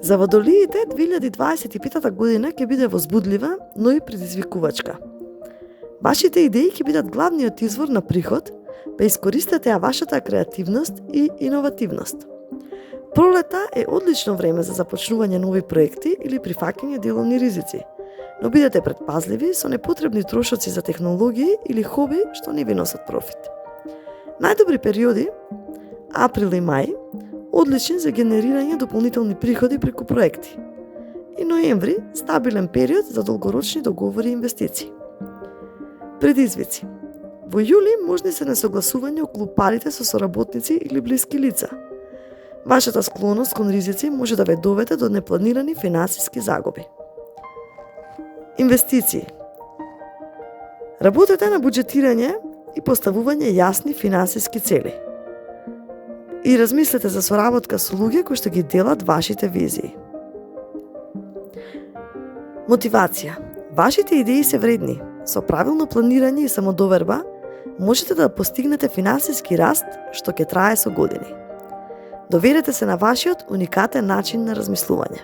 За водолиите 2025 година ќе биде возбудлива, но и предизвикувачка. Вашите идеи ќе бидат главниот извор на приход, па искористете ја вашата креативност и иновативност. Пролета е одлично време за започнување нови проекти или прифаќање деловни ризици, но бидете предпазливи со непотребни трошоци за технологии или хоби што не ви носат профит. Најдобри периоди април и мај, одлични за генерирање дополнителни приходи преку проекти. И ноември, стабилен период за долгорочни договори и инвестиции. Предизвици. Во јули можни се несогласување околу парите со соработници или блиски лица. Вашата склоност кон ризици може да ве доведе до непланирани финансиски загуби. Инвестиции. Работете на буџетирање и поставување јасни финансиски цели. И размислете за соработка со луѓе кои што ги делат вашите визии. Мотивација. Вашите идеи се вредни. Со правилно планирање и самодоверба можете да постигнете финансиски раст што ќе трае со години. Доверете се на вашиот уникатен начин на размислување.